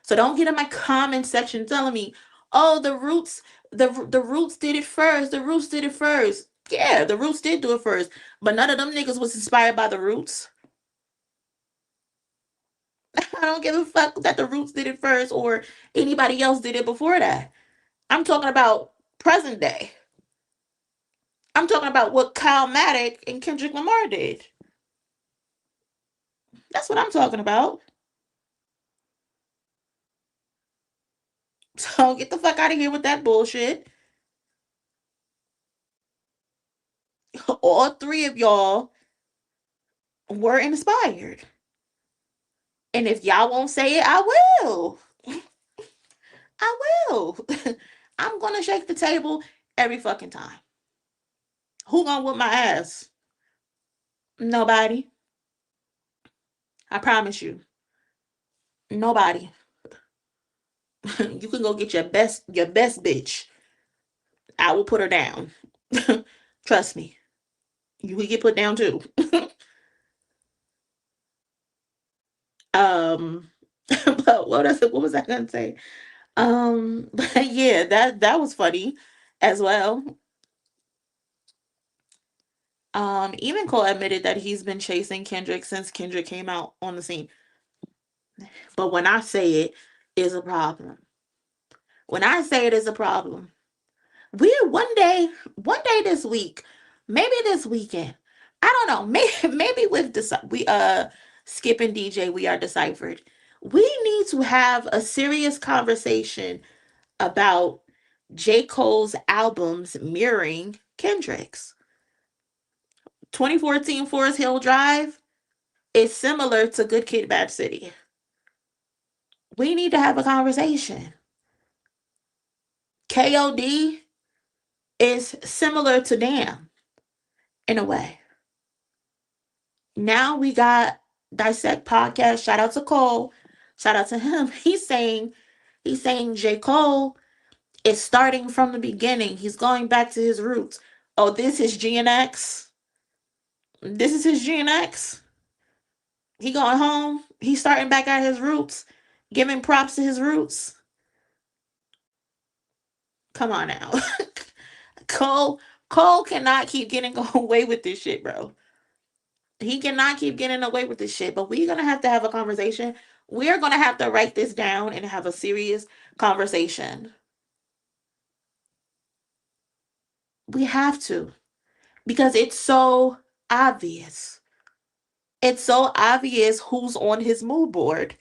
So don't get in my comment section telling me, oh, the roots did it first. The roots did it first. Yeah, the roots did do it first. But none of them niggas was inspired by the roots. I don't give a fuck that the roots did it first or anybody else did it before that. I'm talking about present day. I'm talking about what Kyle Maddock and Kendrick Lamar did. That's what I'm talking about. So get the fuck out of here with that bullshit. All three of y'all were inspired. And if y'all won't say it, I will. I will. I'm gonna shake the table every fucking time. Who gonna whip my ass? Nobody. I promise you. Nobody. You can go get your best bitch. I will put her down. Trust me. You will get put down too. um but what was I gonna say? But yeah, that was funny as well. Even Cole admitted that he's been chasing Kendrick since Kendrick came out on the scene. But when I say it is a problem. When I say it is a problem, we're one day this week, maybe this weekend. I don't know. Maybe with we Skip and DJ, we are deciphered. We need to have a serious conversation about J. Cole's albums mirroring Kendrick's. 2014 Forest Hill Drive is similar to Good Kid, Bad City. We need to have a conversation. KOD is similar to Damn in a way. Now we got Dissect Podcast. Shout out to Cole. Shout out to him. He's saying J. Cole is starting from the beginning. He's going back to his roots. Oh, this is GNX. This is his GNX. He going home. He's starting back at his roots, giving props to his roots. Come on now. Cole Cole cannot keep getting away with this shit, bro. He cannot keep getting away with this shit. But we're gonna have to have a conversation. We're gonna have to write this down and have a serious conversation. We have to. Because it's so obvious. It's so obvious who's on his mood board.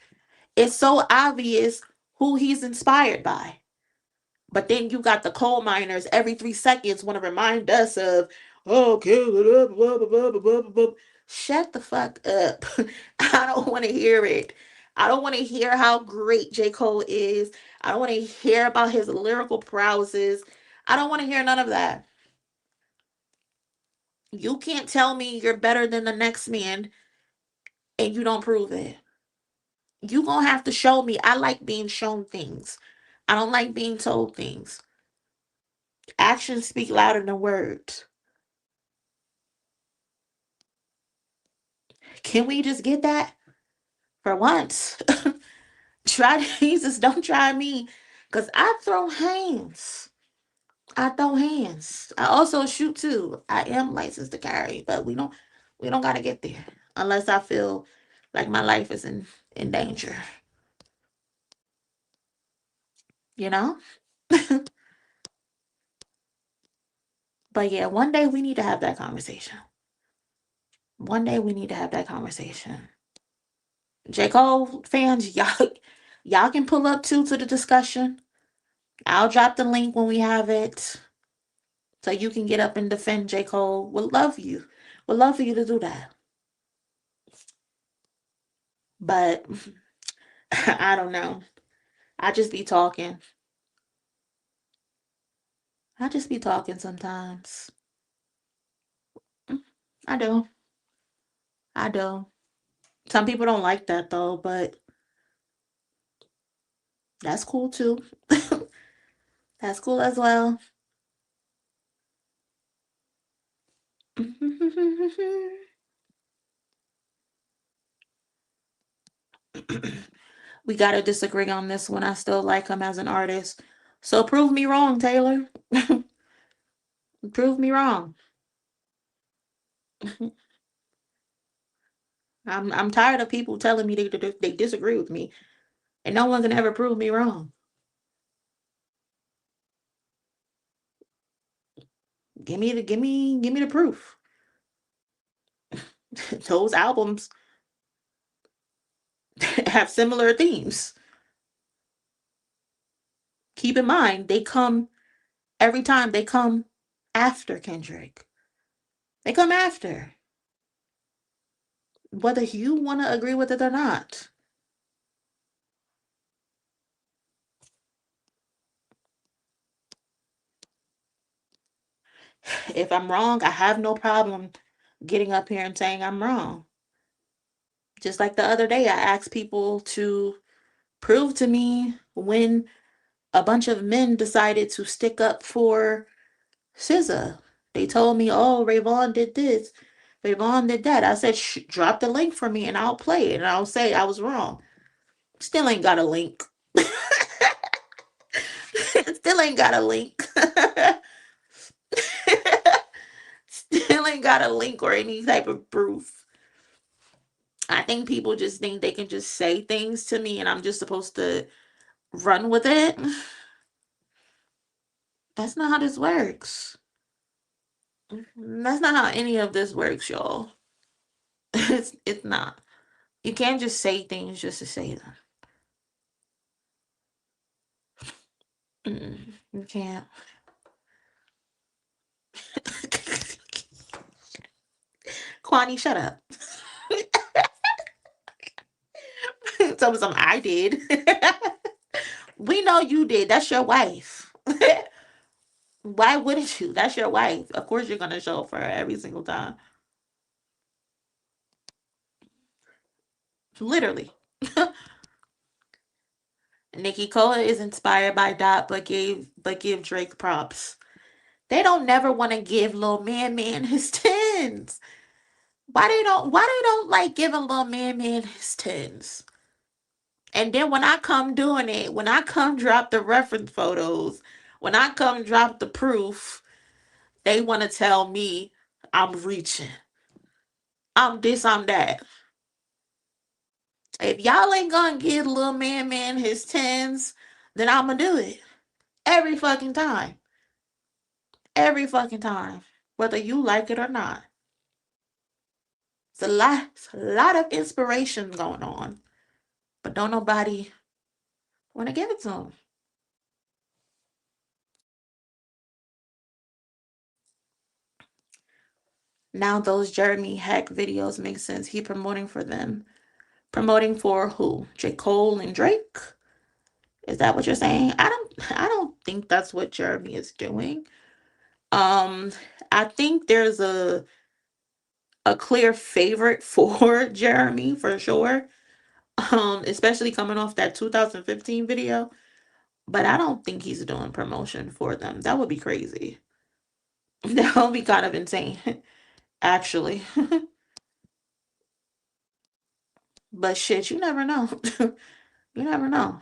It's so obvious who he's inspired by. But then you got the coal miners every 3 seconds want to remind us of, oh, kill it up, blah, blah, blah, blah, blah, blah. Shut the fuck up. I don't want to hear it. I don't want to hear how great J. Cole is. I don't want to hear about his lyrical prowesses. I don't want to hear none of that. You can't tell me you're better than the next man and you don't prove it. You gonna have to show me. I like being shown things. I don't like being told things. Actions speak louder than words. Can we just get that for once? Try Jesus, don't try me. Because I throw hands. I throw hands. I also shoot too. I am licensed to carry, but we don't gotta get there. Unless I feel like my life is in danger. You know? But yeah, one day we need to have that conversation. One day we need to have that conversation. J. Cole fans, y'all can pull up too to the discussion. I'll drop the link when we have it. So you can get up and defend J. Cole. Would love you. Would love for you to do that. But I don't know. I just be talking. I just be talking sometimes. I do. I do. Some people don't like that though, but that's cool too. That's cool as well. We gotta disagree on this one. I still like him as an artist. So prove me wrong, Taylor. Prove me wrong. I'm tired of people telling me they disagree with me, and no one can ever prove me wrong. Give me the proof. Those albums, have similar themes. Keep in mind, they come every time they come after Kendrick. They come after. Whether you want to agree with it or not. If I'm wrong, I have no problem getting up here and saying I'm wrong. Just like the other day, I asked people to prove to me when a bunch of men decided to stick up for SZA. They told me, oh, Rayvon did this, Rayvon did that. I said, drop the link for me and I'll play it and I'll say I was wrong. Still ain't got a link. Still ain't got a link. Still ain't got a link or any type of proof. I think people just think they can just say things to me and I'm just supposed to run with it. That's not how this works. That's not how any of this works, y'all. It's not. You can't just say things just to say them. You can't. Kwani, shut up. Tell me something I did. We know you did. That's your wife. Why wouldn't you? That's your wife. Of course you're gonna show up for her every single time. Literally. Nicki Cole is inspired by Dot, but give Drake props. They don't never want to give Lil Man his tens. Why they don't like giving Lil Man his tens? And then when I come doing it, when I come drop the reference photos, when I come drop the proof, they want to tell me I'm reaching. I'm this, I'm that. If y'all ain't gonna give Lil Man his tens, then I'ma do it. Every fucking time. Every fucking time. Whether you like it or not. It's a lot of inspiration going on. But don't nobody want to give it to him. Now those Jeremy Heck videos make sense. He promoting for them. Promoting for who? J. Cole and Drake? Is that what you're saying? I don't think that's what Jeremy is doing. Um I think there's a clear favorite for Jeremy for sure. Especially coming off that 2015 video. But I don't think he's doing promotion for them. That would be crazy. That would be kind of insane, actually. But shit, you never know. You never know.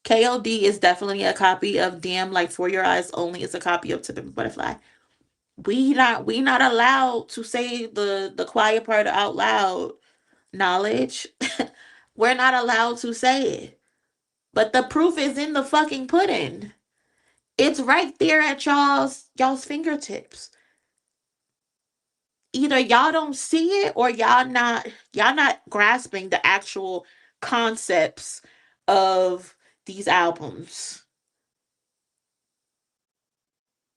KOD is definitely a copy of Damn, like For Your Eyes Only is a copy of To Pimp a Butterfly. We not allowed to say the quiet part out loud. Knowledge. We're not allowed to say it. But the proof is in the fucking pudding. It's right there at y'all's fingertips. Either y'all don't see it or y'all not grasping the actual concepts of these albums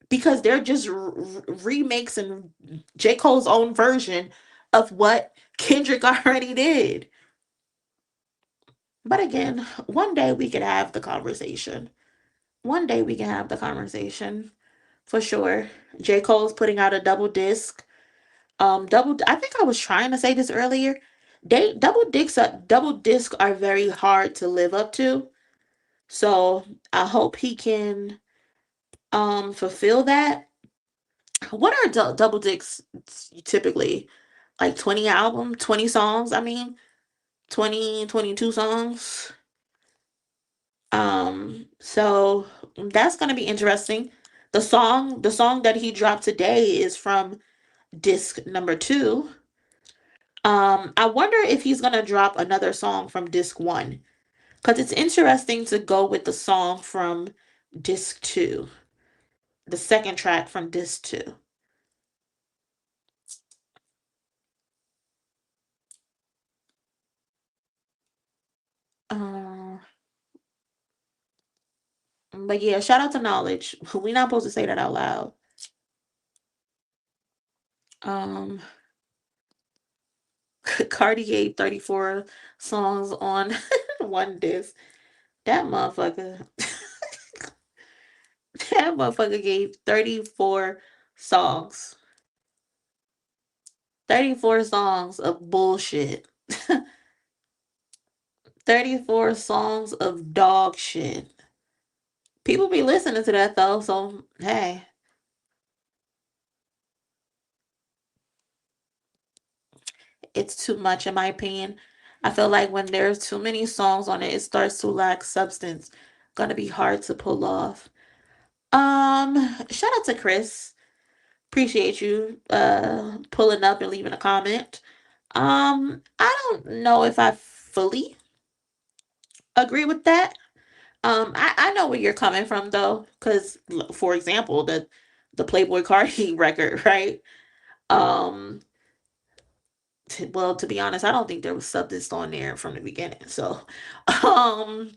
because they're just remakes and J. Cole's own version of what Kendrick already did. But again, one day we could have the conversation. One day we can have the conversation for sure. J. Cole's putting out a double disc. I think I was trying to say this earlier. Double disc are very hard to live up to. So I hope he can fulfill that. What are double discs typically? Like 20 songs, I mean, 22 songs. So that's gonna be interesting. The song that he dropped today is from disc number 2. I wonder if he's gonna drop another song from disc 1. Because it's interesting to go with the song from disc 2. The second track from disc 2. Uh, but yeah, shout out to Knowledge. We not supposed to say that out loud. Um, Cardi gave 34 songs on one disc. That motherfucker. That motherfucker gave 34 songs. 34 songs of bullshit. 34 songs of dog shit. People be listening to that though, so hey. It's too much in my opinion. I feel like when there's too many songs on it, it starts to lack substance. Gonna be hard to pull off. Shout out to Chris. Appreciate you pulling up and leaving a comment. I don't know if I fully agree with that. I know where you're coming from though, because for example, the Playboy Cardi record, right? Um, well, to be honest, I don't think there was substance on there from the beginning. So, um,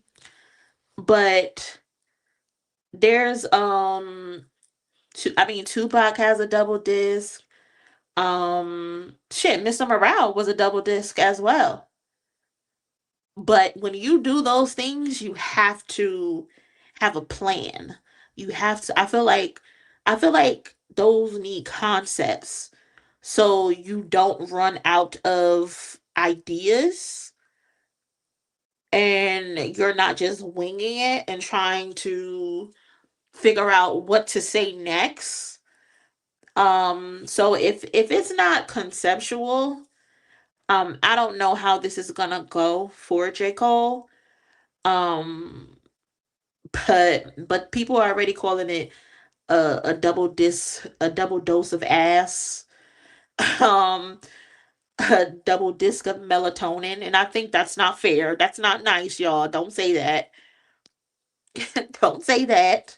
but there's I mean, Tupac has a double disc. Shit, Mr. Morale was a double disc as well. But when you do those things, you have to have a plan. You have to. I feel like those need concepts so you don't run out of ideas and you're not just winging it and trying to figure out what to say next. So if it's not conceptual, I don't know how this is gonna go for J. Cole. Um, but people are already calling it a double a double dose of ass. Um, a double disc of melatonin, and I think that's not fair. That's not nice, y'all. Don't say that. Don't say that.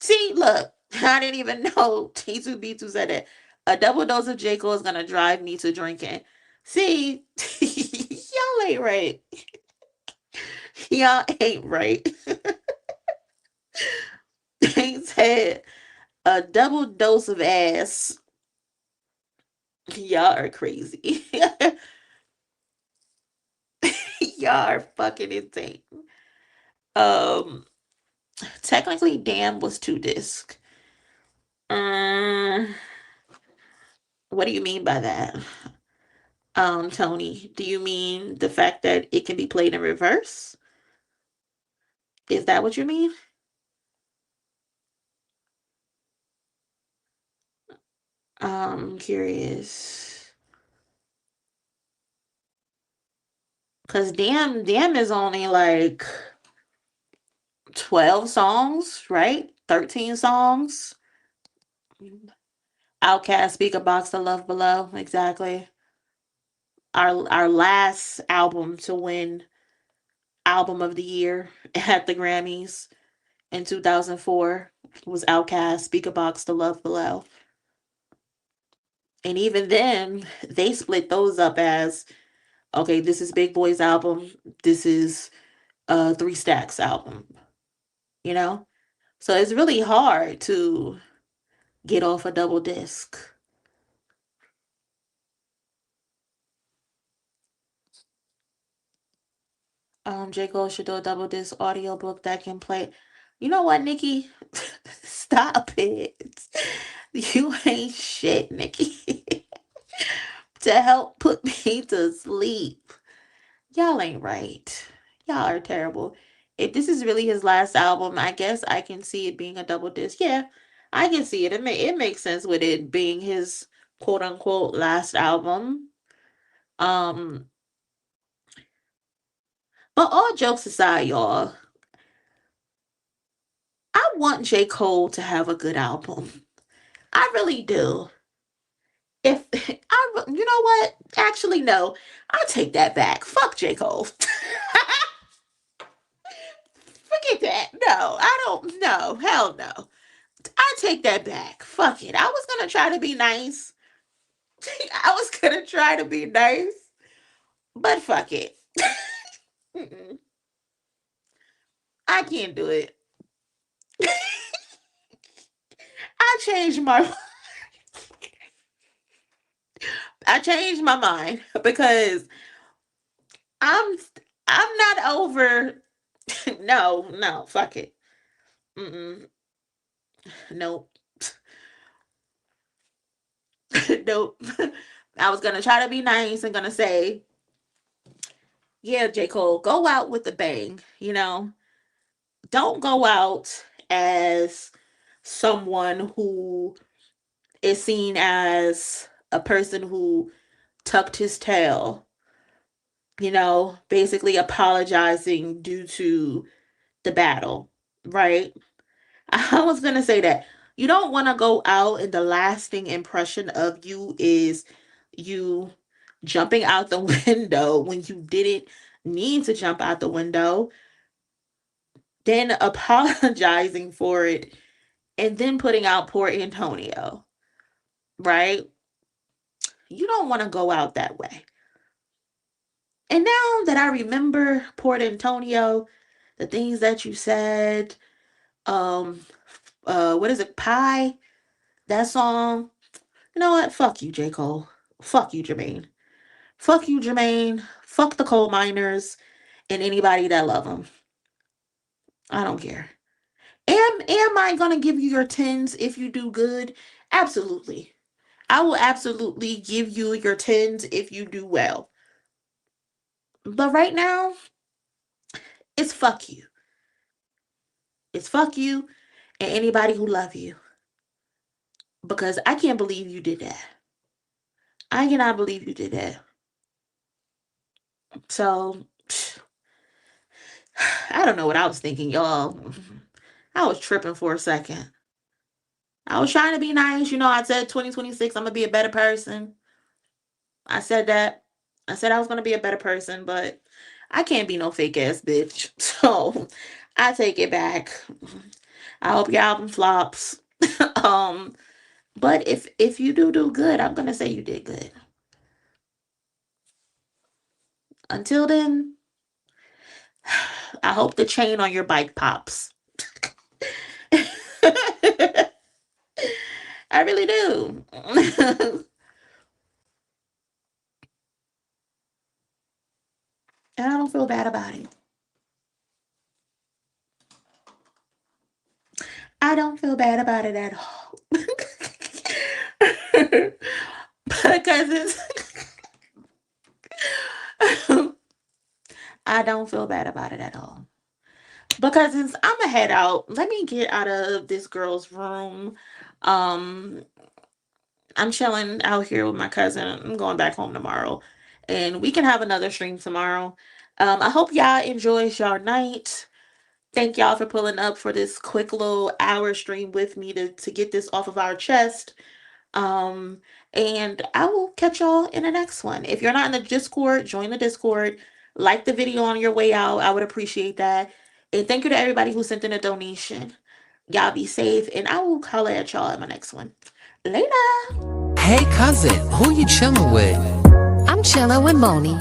See, look, I didn't even know T2B2 said it. A double dose of J. Cole is gonna drive me to drinking. See, y'all ain't right. Y'all ain't right. They said a double dose of ass. Y'all are crazy. Y'all are fucking insane. Um, technically, Damn was 2 disc. Um, what do you mean by that? Tony, do you mean the fact that it can be played in reverse? Is that what you mean? Curious. Cause Damn is only like 12 songs, right? 13 songs. Outcast, Speaker Box, The Love Below, exactly. Our last album to win album of the year at the Grammys in 2004 was Outkast, Speaker Box, The Love Below. And even then, they split those up as okay, this is Big Boy's album, this is Three Stacks album, you know? So it's really hard to get off a double disc. J. Cole should do a double disc audiobook that can play. You know what, Nikki? Stop it. You ain't shit, Nikki. To help put me to sleep. Y'all ain't right. Y'all are terrible. If this is really his last album, I guess I can see it being a double disc. Yeah, I can see it. It makes sense with it being his quote unquote last album. Um, but all jokes aside, y'all, I want J. Cole to have a good album. I really do. If you know what? Actually, no. I take that back. Fuck J. Cole. Forget that. No, I don't. No, hell no. I take that back. Fuck it. I was gonna try to be nice. I was gonna try to be nice, but fuck it. I can't do it. I changed my I changed my mind because I'm I'm not over. No, no, fuck it. Mm-mm. Nope. Nope. I was gonna try to be nice and gonna say, yeah, J. Cole, go out with a bang. Don't go out as someone who is seen as a person who tucked his tail, basically apologizing due to the battle, right? I was going to say that you don't want to go out and the lasting impression of you is you jumping out the window when you didn't need to jump out the window, then apologizing for it, and then putting out poor Antonio, right? You don't want to go out that way. And now that I remember Port Antonio, the things that you said, um, what is it, Pie? That song. You know what? Fuck you, J. Cole. Fuck you, Jermaine. Fuck you, Jermaine. Fuck the coal miners and anybody that love them. I don't care. Am I gonna give you your tens if you do good? Absolutely. I will absolutely give you your tens if you do well. But right now, it's fuck you. It's fuck you and anybody who love you. Because I can't believe you did that. I cannot believe you did that. So, I don't know what I was thinking, y'all. I was tripping for a second. I was trying to be nice. I said 2026, I'm going to be a better person. I said that. I said I was going to be a better person, but I can't be no fake ass bitch. So, I take it back. I hope your album flops. um, but if you do good, I'm going to say you did good. Until then, I hope the chain on your bike pops. I really do. And I don't feel bad about it. I don't feel bad about it at all. Because it's I don't feel bad about it at all. Because I'm gonna head out. Let me get out of this girl's room. Um, I'm chilling out here with my cousin. I'm going back home tomorrow. And we can have another stream tomorrow. I hope y'all enjoys your night. Thank y'all for pulling up for this quick little hour stream with me to get this off of our chest. Um, and I will catch y'all in the next one. If you're not in the Discord, join the Discord. Like the video on your way out. I would appreciate that. And thank you to everybody who sent in a donation. Y'all be safe, and I will holler at y'all in my next one. Later. Hey cousin, who you chilling with? I'm chilling with MONIE.